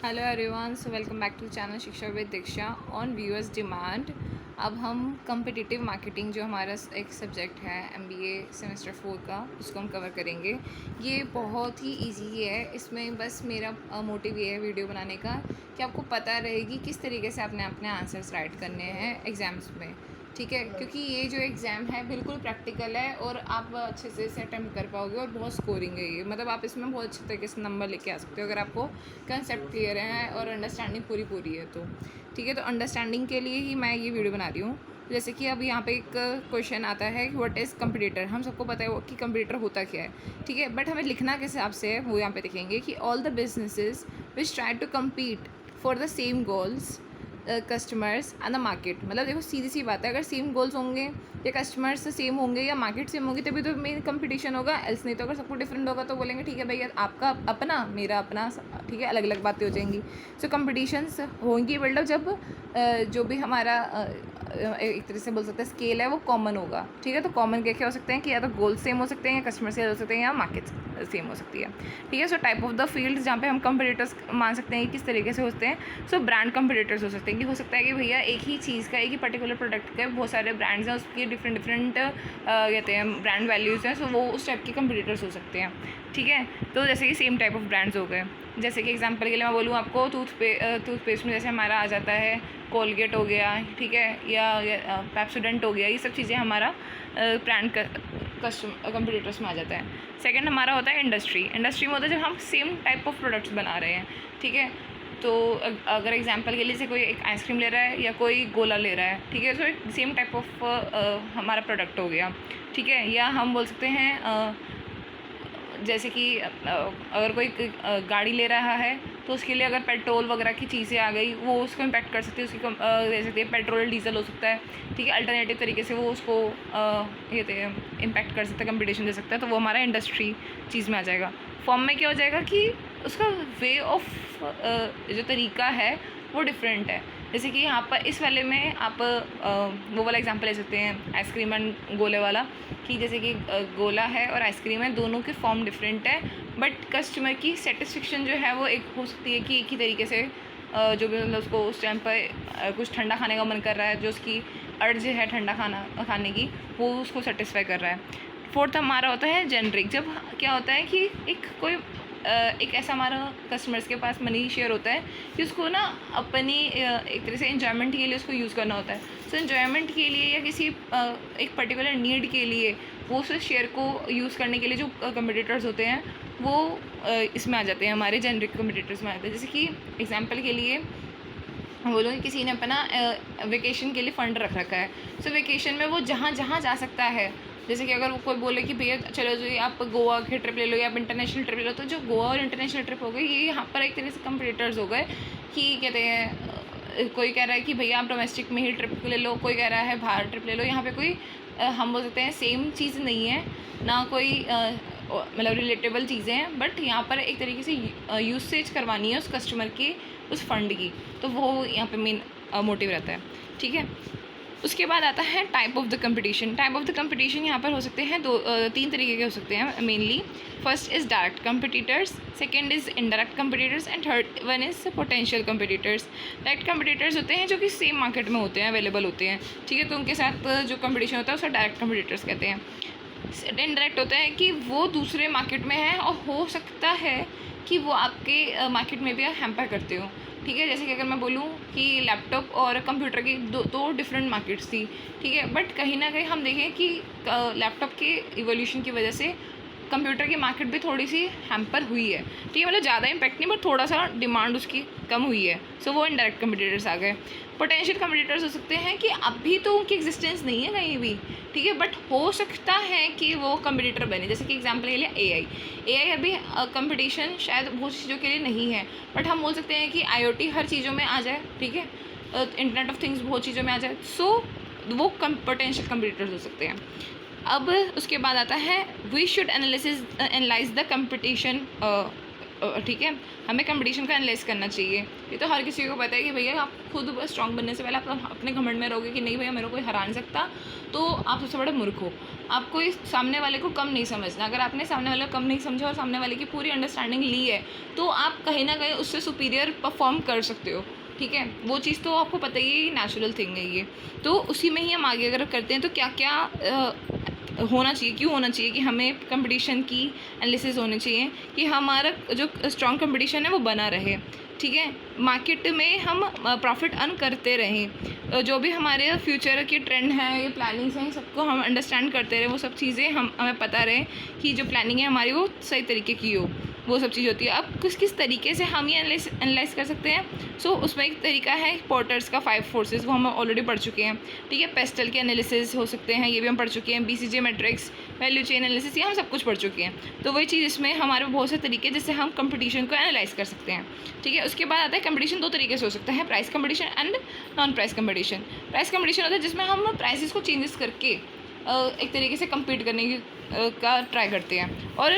Hello everyone, so welcome back to channel Shiksha with Diksha on viewers demand. अब हम competitive marketing जो हमारा एक सब्जेक्ट है एमबीए सेमेस्टर 4 का, उसको हम कवर करेंगे। ये बहुत ही इजी है। इसमें बस मेरा मोटिव ये है वीडियो बनाने का कि आपको पता रहेगी किस तरीके से आपने अपने आंसर्स राइट करने हैं एग्ज़ाम्स में, ठीक है। क्योंकि ये जो एग्ज़ाम है बिल्कुल प्रैक्टिकल है और आप अच्छे से इसे अटैम्प्ट कर पाओगे और बहुत स्कोरिंग है ये, मतलब आप इसमें बहुत अच्छे तरीके से नंबर लेके आ सकते हो अगर आपको कंसेप्ट क्लियर है और अंडरस्टैंडिंग पूरी पूरी है तो, ठीक है। तो अंडरस्टैंडिंग के लिए ही मैं ये वीडियो बना रही हूँ। जैसे कि अब यहाँ पे एक क्वेश्चन आता है कि व्हाट इज़ कंपटीटर। हम सबको पता है कि कंपटीटर होता क्या है, ठीक है। बट हमें लिखना किस हिसाब से है वो यहाँ पे देखेंगे कि all the businesses which try to compete for the same goals customers and the market. मतलब देखो सीधी सी बात है, अगर सेम गोल्स होंगे या कस्टमर्स सेम होंगे या मार्केट सेम होगी तभी तो मेन कंपटीशन होगा, एल्स नहीं। तो अगर सबको डिफरेंट होगा तो बोलेंगे ठीक है भैया आपका अपना मेरा अपना, ठीक है, अलग अलग बातें हो जाएंगी। सो कंपटीशंस होंगी बिल्डअप जब जो भी हमारा एक तरह से बोल सकते हैं स्केल है वो कॉमन होगा, ठीक है। तो कॉमन क्या क्या हो सकते हैं कि या तो गोल सेम हो सकते हैं या कस्टमर सेल हो सकते हैं या मार्केट सेम हो सकती है, ठीक है। So type of the field जहाँ पे हम कंपटीटर्स मान सकते हैं कि किस तरीके से होते हैं। सो ब्रांड कंपटीटर्स हो सकते हैं कि हो सकता है कि भैया एक ही चीज़ का, एक ही पर्टिकुलर प्रोडक्ट के बहुत सारे ब्रांड्स हैं, उसकी डिफरेंट डिफरेंट कहते हैं ब्रांड वैल्यूज़ हैं। सो वो उस टाइप के कंपटीटर्स हो सकते हैं, ठीक है। तो जैसे कि सेम टाइप ऑफ ब्रांड्स हो गए। जैसे कि एग्जांपल के लिए मैं बोलूँ आपको टूथपेस्ट में जैसे हमारा आ जाता है कोलगेट हो गया, ठीक है, या पेप्सोडेंट हो गया, ये सब चीज़ें हमारा ब्रांड कस्टम कंपटीटर्स में आ जाता है। सेकंड हमारा होता है इंडस्ट्री। इंडस्ट्री में होता है जब हम सेम टाइप ऑफ प्रोडक्ट्स बना रहे हैं, ठीक है। तो अगर एग्जांपल के लिए से कोई एक आइसक्रीम ले रहा है या कोई गोला ले रहा है, ठीक है, तो सेम टाइप ऑफ हमारा प्रोडक्ट हो गया, ठीक है। या हम बोल सकते हैं जैसे कि अगर कोई गाड़ी ले रहा है तो उसके लिए अगर पेट्रोल वगैरह की चीज़ें आ गई वो उसको इम्पैक्ट कर सकती है, उसकी दे सकती है। पेट्रोल डीजल हो सकता है, ठीक है, अल्टरनेटिव तरीके से वो उसको ये इम्पैक्ट कर सकता है, कंपटीशन दे सकता है। तो वो हमारा इंडस्ट्री चीज़ में आ जाएगा। फॉर्म में क्या हो जाएगा कि उसका वे ऑफ जो तरीका है वो डिफरेंट है। जैसे कि यहाँ पर इस वाले में आप वो वाला एग्जांपल ले सकते हैं आइसक्रीम एंड गोले वाला, कि जैसे कि गोला है और आइसक्रीम है, दोनों के फॉर्म डिफरेंट है, बट कस्टमर की सेटिस्फेक्शन जो है वो एक हो सकती है कि एक ही तरीके से जो भी मतलब उसको उस टाइम पर कुछ ठंडा खाने का मन कर रहा है, जो उसकी अर्ज है ठंडा खाना खाने की, वो उसको सेटिस्फाई कर रहा है। फोर्थ हमारा होता है जेनरिक। जब क्या होता है कि एक ऐसा हमारा कस्टमर्स के पास मनी शेयर होता है कि उसको ना अपनी एक तरह से इन्जॉयमेंट के लिए उसको यूज़ करना होता है। सो इन्जॉयमेंट के लिए या किसी एक पर्टिकुलर नीड के लिए वो उस शेयर को यूज़ करने के लिए जो कंपटीटर्स होते हैं वो इसमें आ जाते हैं, हमारे जेनरिक कंपटीटर्स में आते हैं। जैसे कि एग्जांपल के लिए बोलो कि किसी ने अपना वेकेशन के लिए फ़ंड रख रखा है। सो वेकेशन में वो जहाँ जहाँ जा सकता है, जैसे कि अगर वो कोई बोले कि भैया चलो जी आप गोवा की ट्रिप ले लो या आप इंटरनेशनल ट्रिप ले लो, तो जो गोवा और इंटरनेशनल ट्रिप हो गई ये यहाँ पर एक तरह से कंपटीटर्स हो गए कि कहते हैं कोई कह रहा है कि भैया आप डोमेस्टिक में ही ट्रिप ले लो, कोई कह रहा है बाहर ट्रिप ले लो। यहाँ पे कोई हम बोल सकते हैं सेम चीज़ नहीं है ना, कोई मतलब रिलेटेबल चीज़ें हैं, बट यहाँ पर एक तरीके से यूसेज करवानी है उस कस्टमर की उस फंड की, तो वो यहाँ पे मेन मोटिव रहता है, ठीक है। उसके बाद आता है type of the competition. Type of the competition यहाँ पर हो सकते हैं तीन तरीके के हो सकते हैं mainly. First is direct competitors, second is indirect competitors and third one is potential competitors. Direct competitors होते हैं जो कि सेम मार्केट में होते हैं, अवेलेबल होते हैं, ठीक है, तो उनके साथ जो कंपटीशन होता है उसे डायरेक्ट कंपटीटर्स कहते हैं। इनडायरेक्ट होता है कि वो दूसरे मार्केट में है और हो सकता है कि वो आपके मार्केट में भी हैम्पर करते हो, ठीक है। जैसे कि अगर मैं बोलूँ कि लैपटॉप और कंप्यूटर की दो डिफरेंट मार्केट्स थी, ठीक है, बट कहीं ना कहीं हम देखें कि लैपटॉप के इवोल्यूशन की वजह से कंप्यूटर की मार्केट भी थोड़ी सी हैम्पर हुई है, ठीक है। मतलब ज़्यादा इम्पैक्ट नहीं, बट थोड़ा सा डिमांड उसकी कम हुई है। सो वो इनडायरेक्ट कंपटीटर्स आ गए। पोटेंशियल कंपटीटर्स हो सकते हैं कि अभी तो उनकी एग्जिस्टेंस नहीं है कहीं भी, ठीक है, बट हो सकता है कि वो कंपटीटर बने। जैसे कि एग्जांपल के लिए एआई अभी कंपटीशन शायद बहुत चीज़ों के लिए नहीं है, बट हम बोल सकते हैं कि आईओटी हर चीज़ों में आ जाए, ठीक है, इंटरनेट ऑफ थिंग्स बहुत चीज़ों में आ जाए, सो वो पोटेंशियल कंपटीटर्स हो सकते हैं। अब उसके बाद आता है we should analyse the competition ठीक है, हमें कंपटीशन को एनालाइज करना चाहिए। ये तो हर किसी को पता है कि भैया आप खुद स्ट्रॉन्ग बनने से पहले आप अपने घमंड में रहोगे कि नहीं भैया मेरे को कोई हरा नहीं सकता, तो आप सबसे बड़े मूर्ख हो। आपको इस सामने वाले को कम नहीं समझना। अगर आपने सामने वाले को कम नहीं समझा और सामने वाले की पूरी अंडरस्टैंडिंग ली है, तो आप कहीं ना कहीं उससे सुपीरियर परफॉर्म कर सकते हो। ठीक है, वो चीज़ तो आपको पता ही है, नेचुरल थिंग है ये। तो उसी में ही हम आगे अगर करते हैं तो क्या क्या होना चाहिए, क्यों होना चाहिए कि हमें कंपटीशन की एनालिसिस होनी चाहिए कि हमारा जो स्ट्रॉन्ग कंपटीशन है वो बना रहे। ठीक है, मार्केट में हम प्रॉफिट अर्न करते रहें, जो भी हमारे फ्यूचर के ट्रेंड हैं, ये प्लानिंग्स हैं, सबको हम अंडरस्टैंड करते रहें। वो सब चीज़ें हमें पता रहे कि जो प्लानिंग है हमारी वो सही तरीके की हो, वो सब चीज़ होती है। अब किस तरीके से हम ये एनालाइज कर सकते हैं। सो उसमें एक तरीका है पोर्टर्स का 5 फोर्सेस, वो हम ऑलरेडी पढ़ चुके हैं। ठीक है, पेस्टल के एनालिसिस हो सकते हैं, ये भी हम पढ़ चुके हैं। BCG matrix, value chain analysis, ये हम सब कुछ पढ़ चुके हैं। तो वही चीज़ इसमें हमारे बहुत से तरीके जिससे हम कंपटीशन को एनालाइज कर सकते हैं। ठीक है, उसके बाद आता है कंपटीशन 2 तरीके से हो सकता है, price competition and non price competition. Price competition होता है जिसमें हम प्राइसेस को चेंजेस करके एक तरीके से कम्पीट करने की का ट्राई करते हैं। और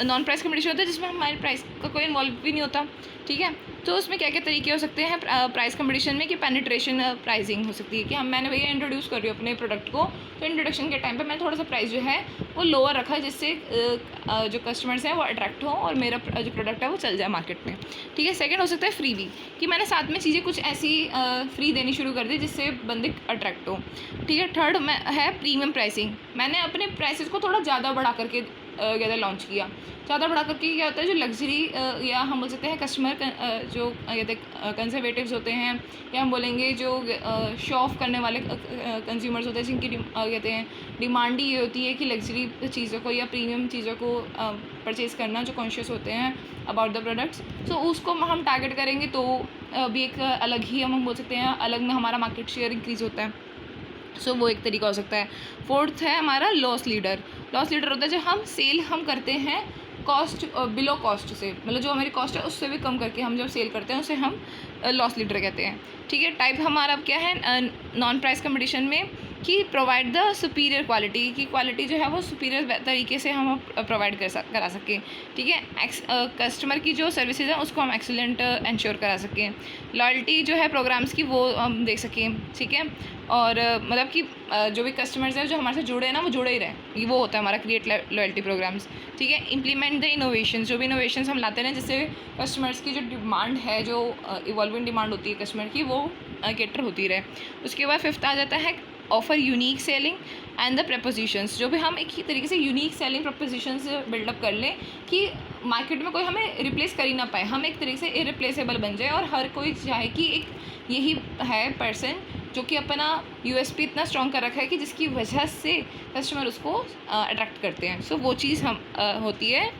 नॉन प्राइस कंपटीशन होता है जिसमें हमारे प्राइस का कोई इन्वॉल्व भी नहीं होता। ठीक है, तो उसमें क्या क्या तरीके हो सकते हैं प्राइस कंपटीशन में कि पेनिट्रेशन प्राइसिंग हो सकती है कि मैंने भैया इंट्रोड्यूस कर रही हूँ अपने प्रोडक्ट को, तो इंट्रोडक्शन के टाइम पे मैं थोड़ा सा प्राइस जो है वो लोअर रखा है, जिससे जो कस्टमर्स हैं वो अट्रैक्ट हो और मेरा जो प्रोडक्ट है वो चल जाए मार्केट में। ठीक है, सेकंड हो सकता है फ्रीबी, कि मैंने साथ में चीज़ें कुछ ऐसी फ्री देनी शुरू कर दी जिससे बंदे अट्रैक्ट हो। ठीक है, थर्ड में है प्रीमियम प्राइसिंग, मैंने अपने प्राइसेस को थोड़ा ज़्यादा बढ़ा करके लॉन्च किया। ज़्यादा बढ़ा करके क्या होता है, जो लग्जरी या हम बोल सकते हैं कस्टमर जो कहते हैं कंजर्वेटिव्स होते हैं, या हम बोलेंगे जो शो ऑफ करने वाले कंज्यूमर्स होते हैं, जिनकी कहते हैं डिमांड ही ये होती है कि लग्जरी चीज़ों को या प्रीमियम चीज़ों को परचेज़ करना, जो कॉन्शियस होते हैं अबाउट द प्रोडक्ट्स। सो उसको हम टारगेट करेंगे तो भी एक अलग ही हम बोल सकते हैं, अलग में हमारा मार्केट शेयर इंक्रीज़ होता है। सो वो एक तरीका हो सकता है। फोर्थ है हमारा लॉस लीडर। लॉस लीडर होता है जब हम सेल करते हैं कॉस्ट बिलो कॉस्ट से, मतलब जो हमारी कॉस्ट है उससे भी कम करके हम जब सेल करते हैं उसे हम लॉस लीडर कहते हैं। ठीक है, टाइप हमारा क्या है नॉन प्राइस कंपटीशन में कि प्रोवाइड द सुपीरियर क्वालिटी, की क्वालिटी जो है वो सुपीरियर तरीके से हम प्रोवाइड करा सकें। ठीक है, कस्टमर की जो सर्विसेज हैं उसको हम एक्सीलेंट इंश्योर करा सकें। लॉयल्टी जो है प्रोग्राम्स की वो हम देख सकें। ठीक है, और मतलब कि जो भी कस्टमर्स हैं जो हमारे साथ जुड़े हैं ना वो जुड़े ही रहें, वो होता है हमारा क्रिएट लॉयल्टी प्रोग्राम्स। ठीक है, इम्प्लीमेंट द इनोवेशन, जो भी इनोवेशंस हम लाते हैं जिससे कस्टमर्स की जो डिमांड है, जो इवॉल्विंग डिमांड होती है कस्टमर की, वो कैटर होती रहे। उसके बाद फिफ्थ आ जाता है offer unique selling and the propositions, जो भी हम एक ही तरीके से यूनिक सेलिंग प्रपोजिशंस बिल्डअप कर लें कि मार्केट में कोई हमें रिप्लेस कर ही ना पाए, हम एक तरीके से इरिप्लेसेबल बन जाए और हर कोई चाहे कि एक यही है पर्सन जो कि अपना USP इतना स्ट्रॉन्ग कर रखा है कि जिसकी वजह से कस्टमर उसको अट्रैक्ट करते हैं। सो वो चीज़ हम होती है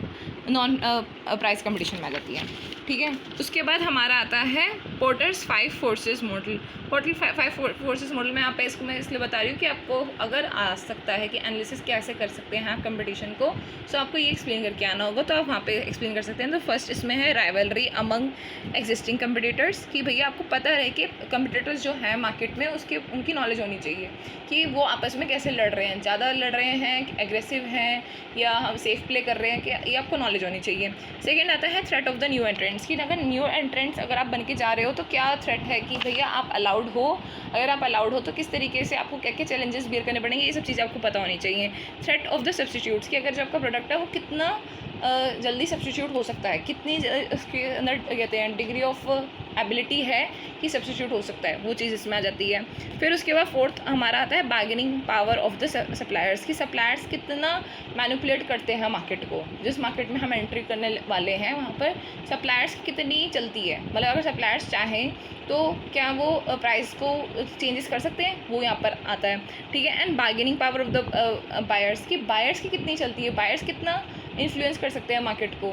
नॉन प्राइस कंपटीशन में आ जाती है। ठीक है, उसके बाद हमारा आता है porters 5 forces model. Portal 5 forces model में आप इसको मैं इसलिए बता रही हूँ कि आपको अगर आ सकता है कि एनालिसिस कैसे कर सकते हैं आप कंपटीशन को, सो आपको ये एक्सप्लेन करके आना होगा, तो आप वहाँ पे एक्सप्लेन कर सकते हैं। तो फर्स्ट इसमें है राइवलरी अमंग एग्जिस्टिंग कंपटीटर्स, कि भैया आपको पता रहे कि कंपटीटर्स जो है मार्केट में उनकी नॉलेज होनी चाहिए कि वो आपस में कैसे लड़ रहे हैं, ज़्यादा लड़ रहे हैं, एग्रेसिव हैं, या हम सेफ प्ले कर रहे हैं, कि ये आपको नॉलेज होनी चाहिए। सेकेंड आता है threat of the new entrants, कि अगर न्यू एंट्रेंट्स अगर आप बन के जा रहे हो तो क्या थ्रेट है, कि भैया आप अलाउड हो, अगर आप अलाउड हो तो किस तरीके से आपको क्या क्या चैलेंजेस बियर करने पड़ेंगे, ये सब चीज़ें आपको पता होनी चाहिए। थ्रेट ऑफ द सब्स्टिट्यूट्स, कि अगर जो आपका प्रोडक्ट है वो कितना जल्दी सब्स्टिट्यूट हो सकता है, कितनी उसके अंदर कहते हैं डिग्री ऑफ एबिलिटी है कि सब्स्टिट्यूट हो सकता है, वो चीज़ इसमें आ जाती है। फिर उसके बाद फोर्थ हमारा आता है bargaining power of the suppliers, कि सप्लायर्स कितना मैनिपुलेट करते हैं मार्केट को, जिस मार्केट में हम एंट्री करने वाले हैं वहाँ पर सप्लायर्स कितनी चलती है, मतलब अगर सप्लायर्स चाहें तो क्या वो प्राइस को चेंजेस कर सकते हैं, वो यहाँ पर आता है। ठीक है, and bargaining power of the buyers, की बायर्स की कितनी चलती है, बायर्स कितना इन्फ्लुएंस कर सकते हैं मार्केट को,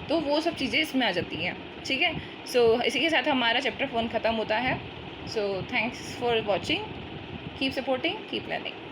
तो वो सब चीज़ें इसमें आ जाती हैं। ठीक है, सो इसी के साथ हमारा चैप्टर 1 ख़त्म होता है। So thanks for watching, keep supporting, keep learning.